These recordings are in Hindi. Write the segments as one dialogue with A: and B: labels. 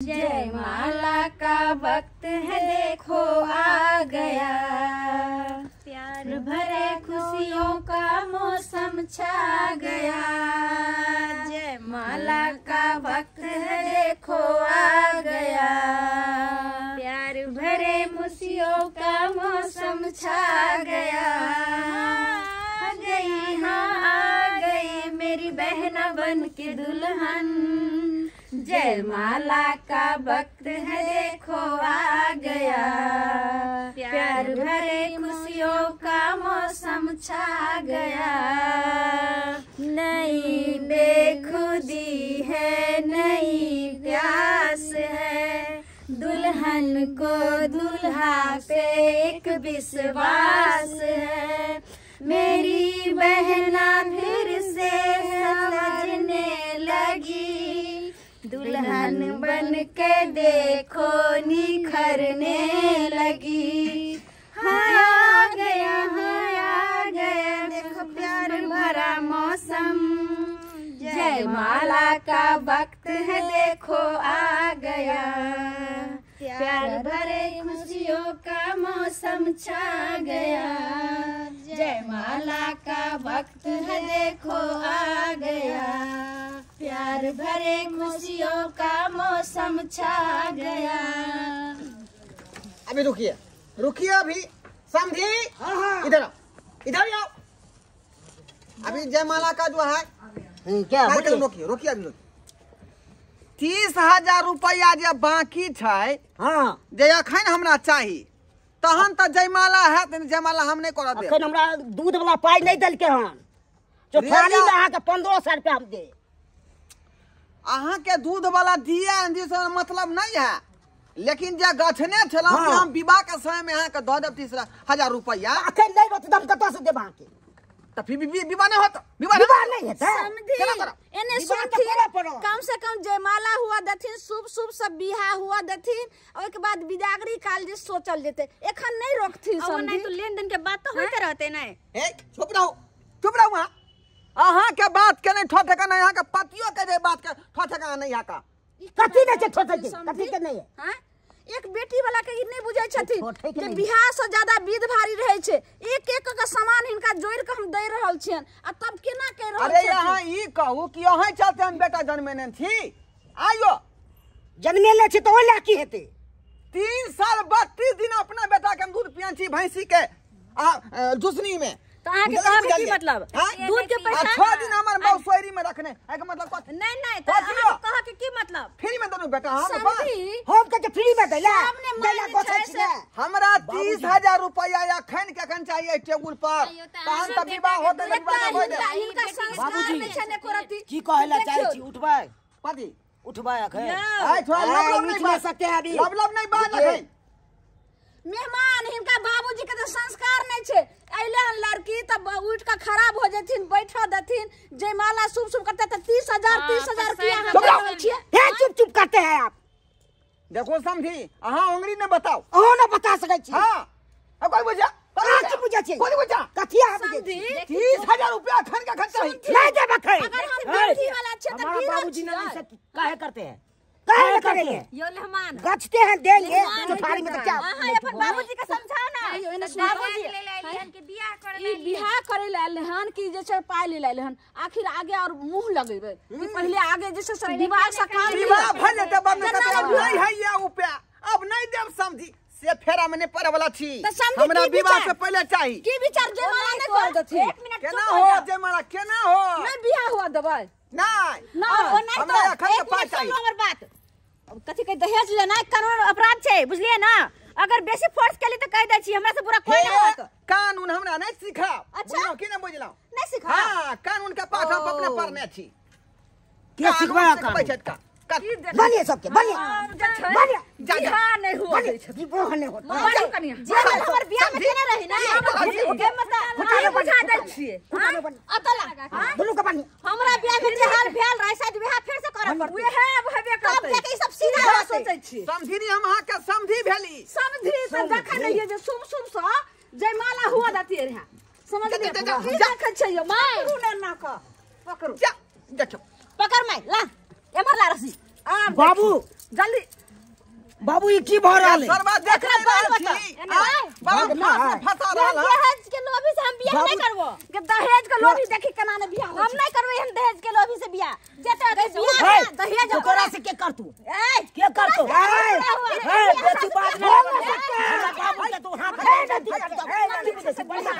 A: जयमाला का वक्त है देखो आ गया, प्यार भरे खुशियों का मौसम छा गया। जयमाला का वक्त है देखो आ गया, प्यार भरे खुशियों का मौसम छा गया। आ गई हाँ आ गई मेरी बहना बन के दुल्हन, जयमाला का वक्त है देखो आ गया, प्यार भरे खुशियों का मौसम छा गया। नई बेखुदी है नई प्यास है, दुल्हन को दुल्हा पे एक विश्वास है। मेरी बहना फिर से सजने लगी, दुल्हन बन के देखो निखरने लगी। हाँ आ गया देखो प्यार भरा मौसम, जयमाला का वक्त है देखो आ गया, प्यार भरे खुशियों का मौसम छा गया। जयमाला का वक्त है देखो आ गया, प्यार भरे खुशियों का मौसम छा गया।
B: अभी रुकिए रुकिए, अभी समझी। इधर आओ इधर आओ। अभी जयमाला का जो है
C: क्या
B: रोकिए रोकिए अभी 30,000 रुपया जे बाकी छै,
C: हाँ
B: जे अखन हमरा चाही तहन त जयमाला है, जयमाला हम नहीं कर दे।
C: अखन हमरा दूध वाला पाई नहीं देलके हन, जो थाली में अहाँ के 1500 रुपया हम दे।
B: अहाँ के दूध वाला दिया मतलब नहीं है, लेकिन जे गठने छला कि हम विवाह के समय में अहाँ के दऽ देब 30,000 रुपया।
C: अखन नहीं होत दम कतौ से देब अहाँ के,
B: त फिर विवाह नहीं होत। विवाह
C: नहीं हेतै।
A: एने कम से कम जयमाला हुआ दथिन, शुभ शुभ सब बियाह हुआ दथिन, और के बाद बिदागरी काल जे सोचल जेते। एखन नहीं रोकथिन सब नहीं तो लेन देन के बात तो होते रहते नहीं।
B: ए चुप रहो वहां। अहाँ के बात के नहीं ठोठका नहीं, अहाँ के पतियो के जे बात के ठोठका नहीं है का।
C: कथी नहीं छै ठोठके, कथी के नहीं है।
A: हां एक बेटी वाला के नहीं बुझै छथिन कि बियाह से ज्यादा विध भारी रहे छै। एक एक के सामान हिनका जोड़ के हम दे रहल छियन, आ तब केना कह रहल
B: अरे यहाँ ई कहू कि अहाँ चलते हम बेटा जन्मेने थी। आइयो
C: जन्मेले छी तो ओला की हेते।
B: 3 साल 32 दिन अपना बेटा के हम दूध पियान छी भैंसी के जुसनी में।
A: तो आके कहा के की मतलब दूध के पैसा
B: 6 दिन हमर बहु सोयरी में रखने है के मतलब कथि
A: नहीं तो कहा के की मतलब
B: फ्री में दोनों बेटा हम
C: के फ्री में देला कोठा छी।
B: हमरा 30,000 रुपया अखन के अखन चाहिए टेबुल पर, तहन त विवाह होते विवाह होय दे।
A: हिनका संस्कार में छने करती
C: की कहला चाहे छी उठबै
B: पति
C: उठबै अखन
B: आइ थोड़ा लब नहीं
C: उठ सकते हैं अभी,
B: लब नहीं बात अखन।
A: मेहमान हिनका बाबूजी के तो संस्कार नहीं छे। अइले हन लड़की तब उठ के खराब हो जथिन, बैठा दथिन, जयमाला शुभ शुभ करते त 30,000 रुपया हम छिए।
C: हे चुप करते हैं आप।
B: देखो समझी अहाँ उंगली ने बताओ।
C: अहाँ न बता सकै छी।
B: हां अब कोई बुझा
C: की बुझा छी
B: कोई बुझा
C: कथि आ बुझे
B: 30,000 रुपया अखन का खर्चा ही
C: नहीं दे बखै।
A: अगर हम बेटी वाला छे त
C: हमारा बाबूजी ने ऐसे काहे करते हैं, काहे करेंगे।
A: यो मेहमान
C: गछते हैं देंगे तो थाली में तो क्या।
A: हां अपन बाबूजी के समझाओ ना। बाबूजी ले लेहन के बियाह करे ले, ई बियाह करे ले लेहन की जे छै पाई ले लेहन, आखिर आगे और मुंह लगेबे कि पहले आगे जैसे सब विवाह से काम
B: विवाह भ जेते बाद में कते नहीं है ये उपाय अब नहीं देब समझी से फेरा में नहीं पड़े वाला छी। हमरा विवाह से पहले चाहिए
A: की विचार जयमाला नहीं कर दथि। एक मिनट
B: केना हो जयमाला केना हो
A: नहीं बियाह हुआ देबै
B: नहीं
A: ना ओ नहीं
B: हमरा
A: तो
B: अखन के पाई चाहिए।
A: हमर बात अब कथि के दहेज लेना कानून अपराध छै बुझलिए ना। अगर बेसी फोर्स केली त कह दै छी, हमरा से पूरा कोई नहीं होत।
B: कानून हमरा नहीं सिखा।
A: अच्छा
B: कि नहीं बुझलौ
A: नहीं सिखा।
B: हां कानून के पाठ हम अपने पढ़ने छी।
C: के सिखवाया कानून बनिए सबके बनिए
A: जा नहीं हुआ
C: जी वो नहीं होता
A: जे हमर बियाह में केना रही ना के मतलब बुझा दै छिए। अतला
C: बोलू का बनिए
A: हमरा बियाह में जे हाल भेल रहे शायद बियाह फिर से करब पड़त। उहे हेबे करतै तब के सब सीधा सोचै छी।
B: समझी हम अहाँ के समझी भेली समझी
A: त देखै रहिए जे शुभ शुभ स जयमाला हुआ दती रहा समझ ले देखै छै यो माय ना का पकड़ू
B: जा देखो
A: पकड़ माय ला एमर ला रसी
C: बाबू जल्दी बाबू ये की भर रहले
B: सरबा देख रहे छी बड़ा फंसा रहल
A: दहेज के लोभी से हम बियाह नहीं करबो
C: के दहेज के लोभी देखी केना ने बियाह
A: हम नहीं करबे हम दहेज के लोभी से बियाह जेटा बियाह दहेज
C: तोरा से के कर तू के कर तू बेटी बात नहीं हमरा बाबू के तू हाथ बढ़िया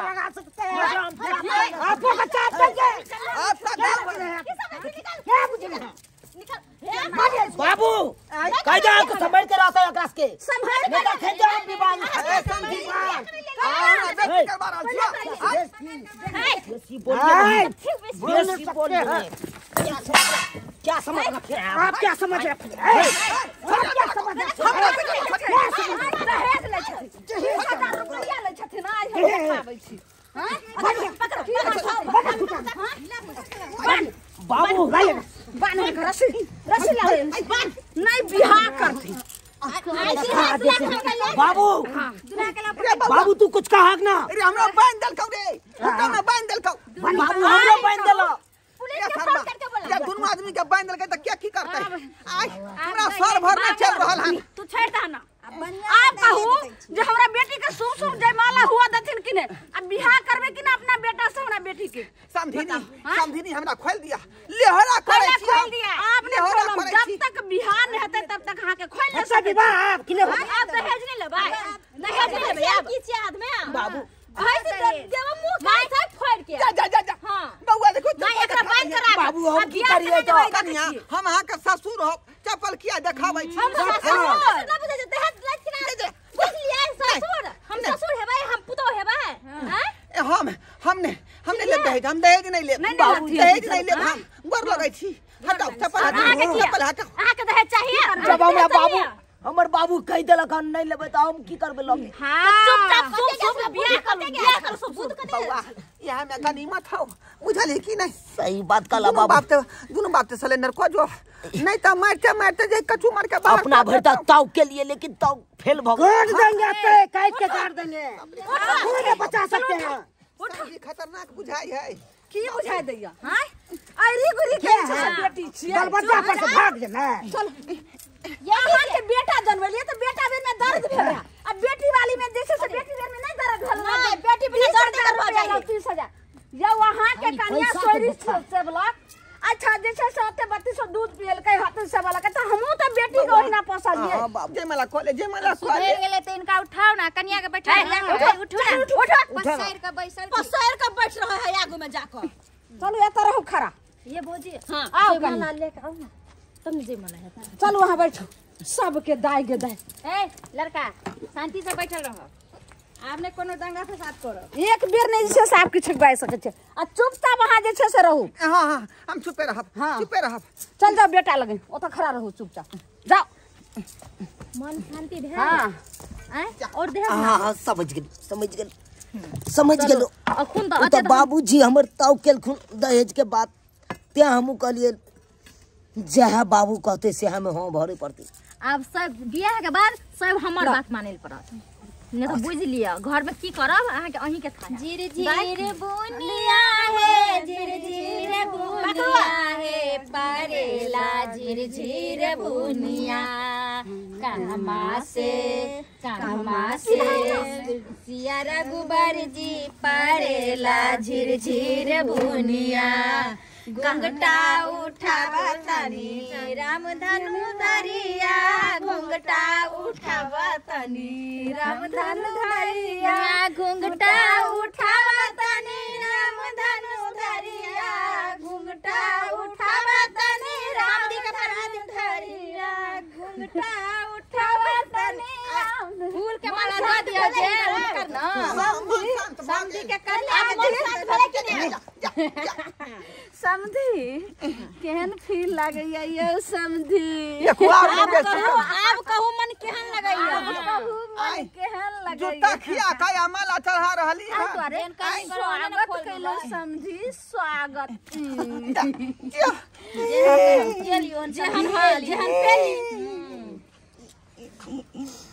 C: लगा सकते हैं आपको बचा देंगे बाबू कह जाओ तो संभाल के रहता है आकाश के
A: संभाल के
C: खेल जाओ विवाह क्या समझ आप क्या समझ रहे बाबू रस्सी नहीं बिहार करती बाबू बाबू तू कुछ कहा ना
B: अरे हमरा बांध देलकौ रे हमरा बांध देलकौ
C: बाबू हमरो बांध देलो
B: या दोनों आदमी के बांध देलकै त क्या की करतै आज हमरा सर भर में चल रहल है
A: तू छोड़ दा ना आप कहू जे हमरा बेटी के शुभ शुभ जयमाला हुआ दथिन कि नहीं अब बियाह करबे कि ना अपना बेटा से हमरा बेटी के
B: समधिनी हमरा खोल दिया लेहरा करे छी
A: खोल दिया आपने खोलम जब तक बियाह नहीं होते तब तक हां के खोल
C: अच्छा विवाह आप कि
A: आप दहेज नहीं लेबै दहेज नहीं लेबै आप की चाहत में
C: बाबू
A: ऐसे देव मुंह का सब फोड़ के
B: जा हां बउआ देखो
A: नहीं एकरा बात करा
C: बाबू हम की करिए तो
B: कनिया हम अहाँ के ससुर हो चप्पल किया देखाबै छी
A: हम ससुर ना बुझे दहेज लखना बुझलिए ससुर हम ससुर हेबै हम पुतो हेबै हैं
B: हमने ले दहेज हम दहेज नहीं ले बाबू दहेज नहीं ले हम गोर लगै छी हटाओ चप्पल हटाओ
A: अहाँ के दहेज चाहिए
C: जब हमरा बाबू हमर बाबू कह देलक नहीं लेबै त हम की करबै लगे
A: हां चुपचाप शुभ बियाह कर शुभ
B: बउआ यहां में गनीमत हो बुझली कि नहीं
C: सही बात कला बाबू
B: दोनों बाप ते सिलेंडर को जो नहीं तो मारते जे कचू मार के बाहर
C: अपना भरता ताव के लिए लेकिन ताव फेल भ गया काट देंगे ते काट के काट देंगे पूरे बचा सकते हैं
B: ये खतरनाक बुझाई है
A: की बुझाई दैया हां अरी गुरी के बेटी छियै
C: चल बच्चा पर से भाग जे ना
A: चल यहाँ के बेटा जन्मलिए तो बेटा बेर में दर्द भेल अब बेटी वाली में जैसे से बेटी बेर में नहीं दर्द भेल बेटी बिना दर्द कर जाए 30,000 या वहां के कन्या सोरी से ब्लॉक अच्छा जैसे से 3200 दूध पियल के हाथ से वाला के तो हमहु तो बेटी को ही ना पोसलिए
B: हां बाप जे मला खोले
A: गेले तो इनका उठाओ ना कन्या के बैठा उठो पसैर का बैठ रहा है आगू में जाकर चलो ये तरह खड़ा ये भौजी हां आओ कन्या लेके आओ ना तुम जे मना है चलो वहां बैठो सबके दाई गे दाई ए लड़का शांति से बैठल रहो आपने कोनो दंगा फसाद करो एक बेर नहीं से साहब के छकबाय सके छे आ चुपचाप वहां जे छे से रहू
B: हां हम चुपे रहब
A: चल जाओ बेटा लगे ओ तो खड़ा रहू चुपचाप जाओ मन शांति ढे हां और दे
C: हां समझ गेलो
A: अखुन
C: तो बाबूजी हमर ताव केलखुन दहेज के बात ते हमहु कहलिए जहाँ बाबू कहते से हमें हाँ भरे पड़ते
A: अब सब बियाह के बाद सब हमार बात मानेल पड़त ने तो बुझ लिया घर में की करब अहाँ के अहीं के था जीर जीर बुनिया है जीर जीर बुनिया है परेला जीर जीर बुनिया कहमा से सिया रघुबर जी परेला झिर झिर बुनिया घुंघटा उठावा तनी राम धनु धरिया घुंघटा उठावा तनी राम धनु धरिया घुंघटा उठावा तनी राम धनु धरिया घुंघटा उठावा तनी राम दी का धनु धरिया घुंघटा उठावा तनी फूल के माला दे दिया जे करना समझी के कर ले समझी केहन फील लगैया ये समझी
B: आप
A: कहू मन केहन लगैया केहन लगैया
B: जूता खिया का माला चढ़ा रहली है
A: स्वागत कैलो समझी स्वागत जेहन पेली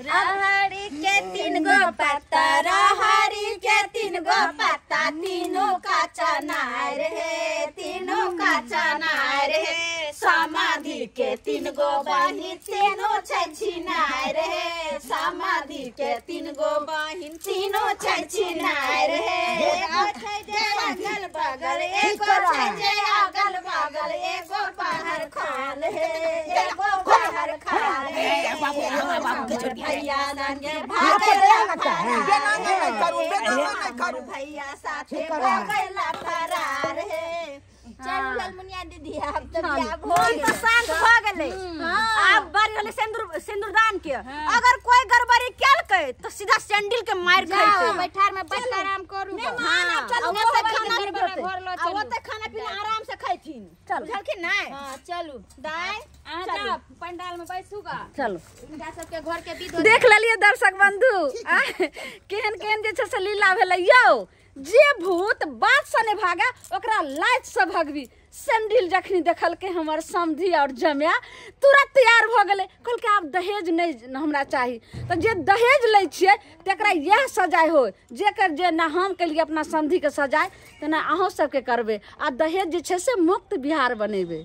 A: रहरी के 3 गो पत्ता रहरी के 3 गो पत्ता तीनों का चनार है, तीनों का चनार है। समाधि के 3 गो बहिन तीनों छिनार है, समाधि के 3 गो बहिन तीनों छिनार है। अगल बगल एगो अगल बगल एगो बाहर खाल है, एगो बाहर खाल है। भैया संगे भैया साथे भगला फरार है। चल ललमुनिया दीदी अब तो क्या भोल तो शांत हो गेले। अब बारी होले सिंदूरदान के। अगर कोई गड़बड़ी कैल के तो सीधा सैंडल के मार खाइते। बैठार में बैठ आराम करू। हां चल ओते खाना नहीं ओते खाना पीना आराम से खाइथिन। चल बुझलखिन ना? हां चलू दाई चल पंडाल में बैठूगा। चलो इनका सबके घर के विध
D: देख लेलिए दर्शक बंधु केहन केहन जे छै से लीला भेलै यौ। जे भूत बात से ने भागा ओकरा लाज से भगवी। सैंडल जखनी देखल के हमर समधी और जमिया तुरंत तैयार भ गेले, कहल के आब दहेज नहीं हमरा चाही। तो जे दहेज ले छिए तकरा यह सजाय हो जेकर जे ना हम के लिए अपना समधी के सजाय तना अहों सबके करबे आ दहेज जे छै से मुक्त बिहार बनेबे।